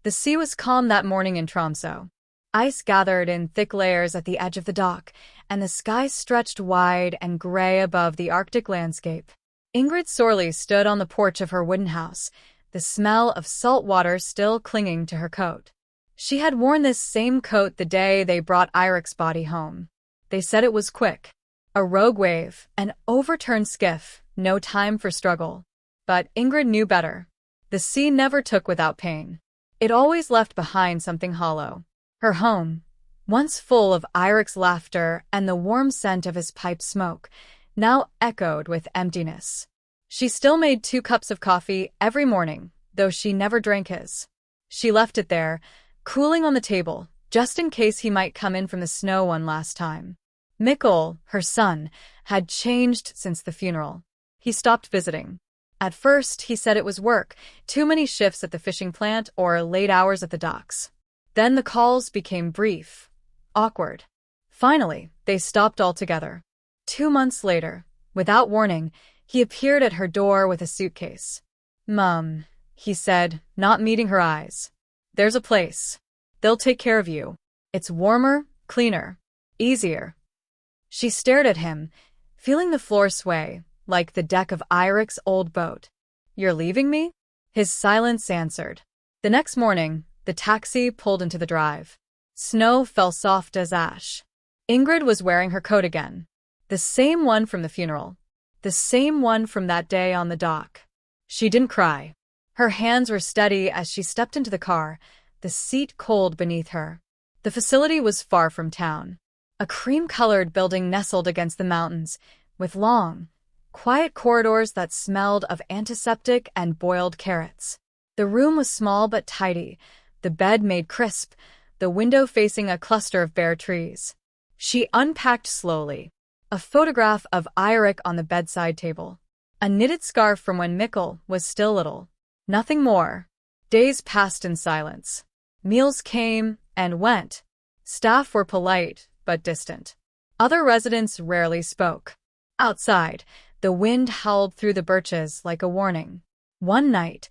The sea was calm that morning in Tromsø. Ice gathered in thick layers at the edge of the dock, and the sky stretched wide and gray above the Arctic landscape. Ingrid Sorley stood on the porch of her wooden house, the smell of salt water still clinging to her coat. She had worn this same coat the day they brought Eirik's body home. They said it was quick. A rogue wave, an overturned skiff, no time for struggle. But Ingrid knew better. The sea never took without pain. It always left behind something hollow. Her home, once full of Eirik's laughter and the warm scent of his pipe smoke, now echoed with emptiness. She still made 2 cups of coffee every morning, though she never drank his. She left it there, cooling on the table, just in case he might come in from the snow one last time. Mikkel, her son, had changed since the funeral. He stopped visiting. At first, he said it was work, too many shifts at the fishing plant or late hours at the docks. Then the calls became brief, awkward. Finally, they stopped altogether. 2 months later, without warning, he appeared at her door with a suitcase. "Mum," he said, not meeting her eyes. "There's a place. They'll take care of you. It's warmer, cleaner, easier." She stared at him, feeling the floor sway, like the deck of Eirik's old boat. "You're leaving me?" His silence answered. The next morning, the taxi pulled into the drive. Snow fell soft as ash. Ingrid was wearing her coat again. The same one from the funeral. The same one from that day on the dock. She didn't cry. Her hands were steady as she stepped into the car, the seat cold beneath her. The facility was far from town. A cream-colored building nestled against the mountains, with long, quiet corridors that smelled of antiseptic and boiled carrots. The room was small but tidy, the bed made crisp, the window facing a cluster of bare trees. She unpacked slowly. A photograph of Eirik on the bedside table. A knitted scarf from when Mikkel was still little. Nothing more. Days passed in silence. Meals came and went. Staff were polite but distant. Other residents rarely spoke. Outside, the wind howled through the birches like a warning. One night,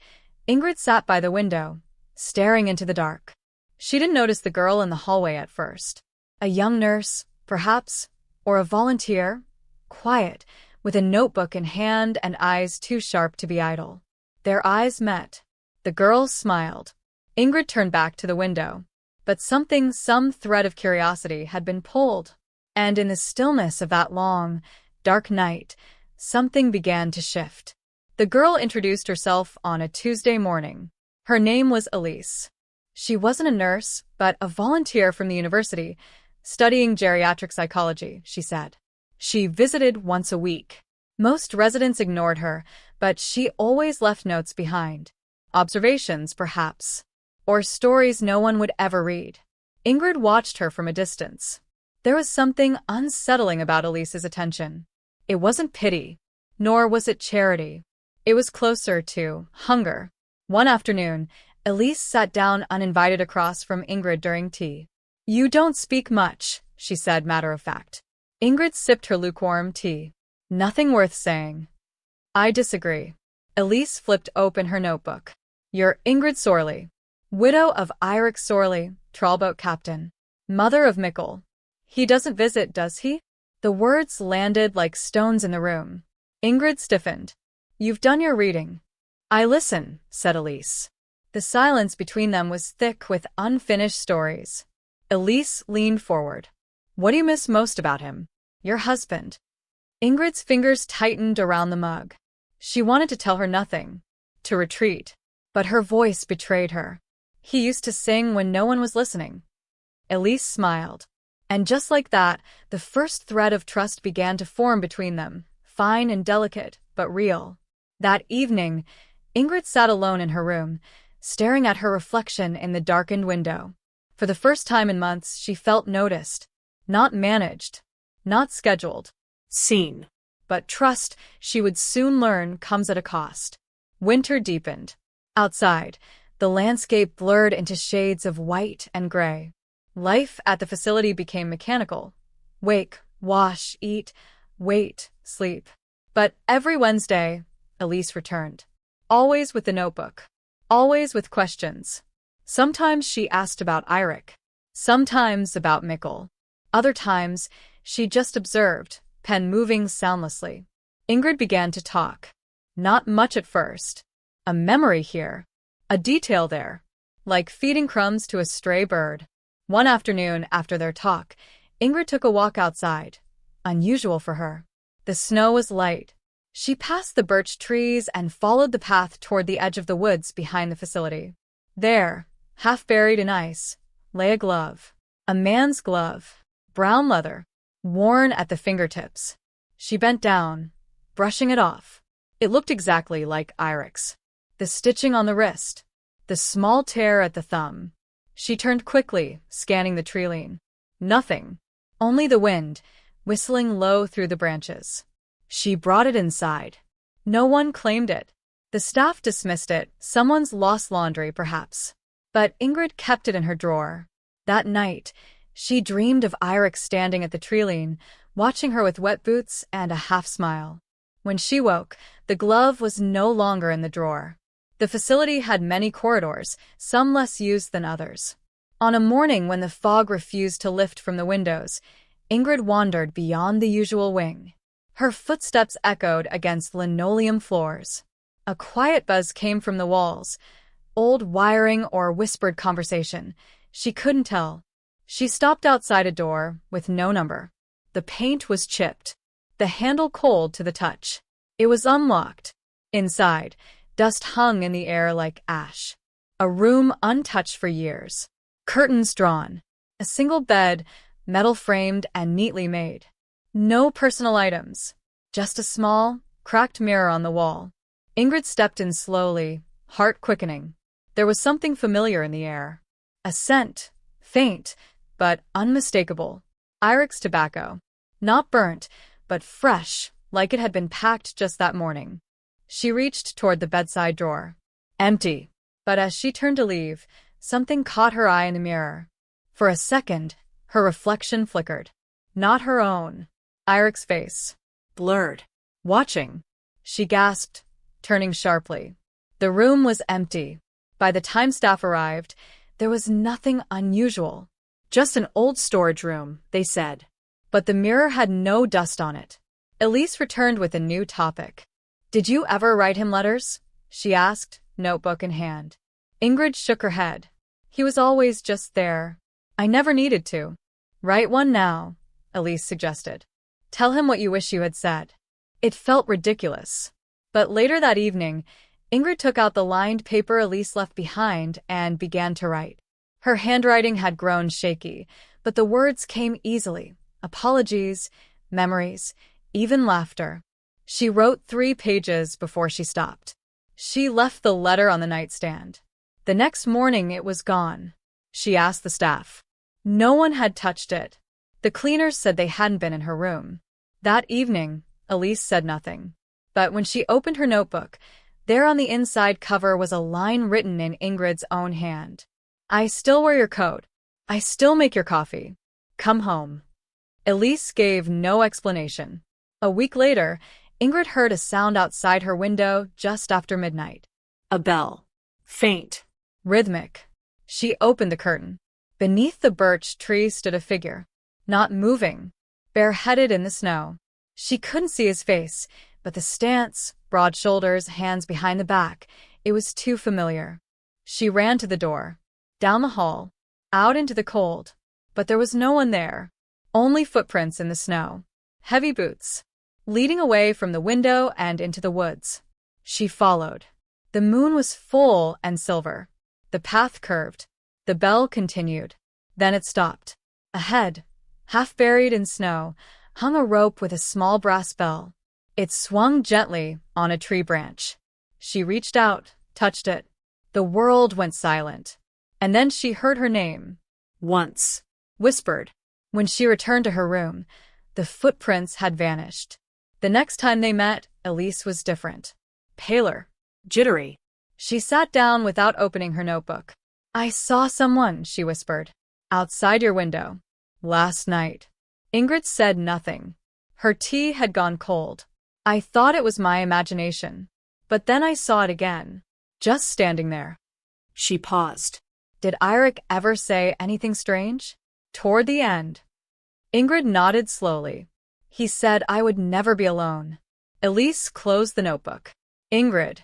Ingrid sat by the window, staring into the dark. She didn't notice the girl in the hallway at first. A young nurse, perhaps, or a volunteer, quiet, with a notebook in hand and eyes too sharp to be idle. Their eyes met. The girl smiled. Ingrid turned back to the window. But some thread of curiosity had been pulled. And in the stillness of that long, dark night, something began to shift. The girl introduced herself on a Tuesday morning. Her name was Elise. She wasn't a nurse, but a volunteer from the university, studying geriatric psychology, she said. She visited once a week. Most residents ignored her, but she always left notes behind. Observations, perhaps. Or stories no one would ever read. Ingrid watched her from a distance. There was something unsettling about Elise's attention. It wasn't pity, nor was it charity. It was closer to hunger. One afternoon, Elise sat down uninvited across from Ingrid during tea. "You don't speak much," she said matter-of-fact. Ingrid sipped her lukewarm tea. "Nothing worth saying." "I disagree." Elise flipped open her notebook. "You're Ingrid Sorley, widow of Eirik Sorley, trawlboat captain, mother of Mikkel. He doesn't visit, does he?" The words landed like stones in the room. Ingrid stiffened. "You've done your reading." "I listen," said Elise. The silence between them was thick with unfinished stories. Elise leaned forward. "What do you miss most about him?" "Your husband." Ingrid's fingers tightened around the mug. She wanted to tell her nothing, to retreat, but her voice betrayed her. "He used to sing when no one was listening." Elise smiled. And just like that, the first thread of trust began to form between them, fine and delicate, but real. That evening, Ingrid sat alone in her room, staring at her reflection in the darkened window. For the first time in months, she felt noticed. Not managed. Not scheduled. Seen. But trust, she would soon learn, comes at a cost. Winter deepened. Outside, the landscape blurred into shades of white and gray. Life at the facility became mechanical. Wake, wash, eat, wait, sleep. But every Wednesday, Elise returned. Always with the notebook. Always with questions. Sometimes she asked about Eirik, sometimes about Mikkel. Other times, she just observed, pen moving soundlessly. Ingrid began to talk. Not much at first. A memory here. A detail there. Like feeding crumbs to a stray bird. One afternoon after their talk, Ingrid took a walk outside. Unusual for her. The snow was light. She passed the birch trees and followed the path toward the edge of the woods behind the facility. There, half buried in ice, lay a glove. A man's glove. Brown leather. Worn at the fingertips. She bent down, brushing it off. It looked exactly like Eirik's. The stitching on the wrist. The small tear at the thumb. She turned quickly, scanning the treeline. Nothing. Only the wind, whistling low through the branches. She brought it inside. No one claimed it. The staff dismissed it, someone's lost laundry perhaps. But Ingrid kept it in her drawer. That night, she dreamed of Eirik standing at the treeline, watching her with wet boots and a half-smile. When she woke, the glove was no longer in the drawer. The facility had many corridors, some less used than others. On a morning when the fog refused to lift from the windows, Ingrid wandered beyond the usual wing. Her footsteps echoed against linoleum floors. A quiet buzz came from the walls. Old wiring or whispered conversation. She couldn't tell. She stopped outside a door with no number. The paint was chipped. The handle cold to the touch. It was unlocked. Inside, dust hung in the air like ash. A room untouched for years. Curtains drawn. A single bed, metal framed and neatly made. No personal items. Just a small, cracked mirror on the wall. Ingrid stepped in slowly, heart quickening. There was something familiar in the air. A scent, faint, but unmistakable. Eirik's tobacco. Not burnt, but fresh, like it had been packed just that morning. She reached toward the bedside drawer. Empty. But as she turned to leave, something caught her eye in the mirror. For a second, her reflection flickered. Not her own. Eirik's face. Blurred. Watching. She gasped, turning sharply. The room was empty. By the time staff arrived, there was nothing unusual. Just an old storage room, they said. But the mirror had no dust on it. Elise returned with a new topic. Did you ever write him letters? She asked, notebook in hand. Ingrid shook her head. He was always just there. I never needed to. Write one now, Elise suggested. Tell him what you wish you had said. It felt ridiculous. But later that evening, Ingrid took out the lined paper Elise left behind and began to write. Her handwriting had grown shaky, but the words came easily. Apologies, memories, even laughter. She wrote 3 pages before she stopped. She left the letter on the nightstand. The next morning it was gone. She asked the staff. No one had touched it. The cleaners said they hadn't been in her room. That evening, Elise said nothing. But when she opened her notebook, there on the inside cover was a line written in Ingrid's own hand. I still wear your coat. I still make your coffee. Come home. Elise gave no explanation. A week later, Ingrid heard a sound outside her window just after midnight. A bell. Faint. Rhythmic. She opened the curtain. Beneath the birch tree stood a figure. Not moving. Bareheaded in the snow. She couldn't see his face, but the stance, broad shoulders, hands behind the back, it was too familiar. She ran to the door. Down the hall. Out into the cold. But there was no one there. Only footprints in the snow. Heavy boots. Leading away from the window and into the woods. She followed. The moon was full and silver. The path curved. The bell continued. Then it stopped. Ahead, half buried in snow, hung a rope with a small brass bell. It swung gently on a tree branch. She reached out, touched it. The world went silent. And then she heard her name. Once. Whispered. When she returned to her room, the footprints had vanished. The next time they met, Elise was different. Paler. Jittery. She sat down without opening her notebook. I saw someone, she whispered. Outside your window. Last night. Ingrid said nothing. Her tea had gone cold. I thought it was my imagination. But then I saw it again. Just standing there. She paused. Did Eirik ever say anything strange? Toward the end, Ingrid nodded slowly. He said I would never be alone. Elise closed the notebook. Ingrid,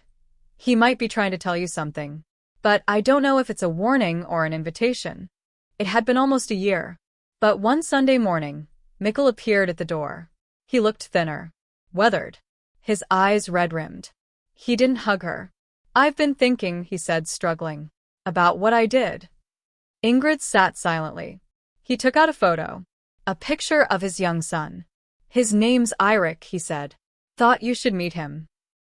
he might be trying to tell you something, but I don't know if it's a warning or an invitation. It had been almost a year. But one Sunday morning, Mikkel appeared at the door. He looked thinner, weathered, his eyes red-rimmed. He didn't hug her. I've been thinking, he said, struggling, about what I did. Ingrid sat silently. He took out a photo, a picture of his young son. His name's Eirik, he said. Thought you should meet him.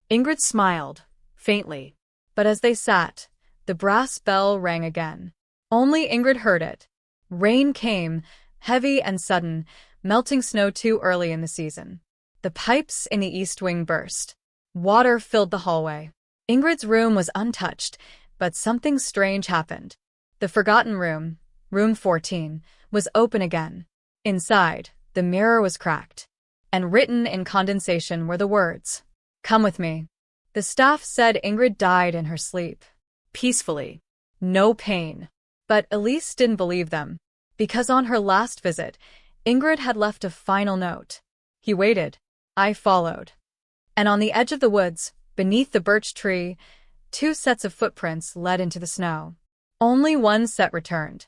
Ingrid smiled, faintly. But as they sat, the brass bell rang again. Only Ingrid heard it. Rain came, heavy and sudden, melting snow too early in the season. The pipes in the east wing burst. Water filled the hallway. Ingrid's room was untouched, but something strange happened. The forgotten room, room 14, was open again. Inside, the mirror was cracked, and written in condensation were the words, "Come with me." The staff said Ingrid died in her sleep. Peacefully. No pain. But Elise didn't believe them, because on her last visit, Ingrid had left a final note. He waited. I followed. And on the edge of the woods, beneath the birch tree, 2 sets of footprints led into the snow. Only one set returned.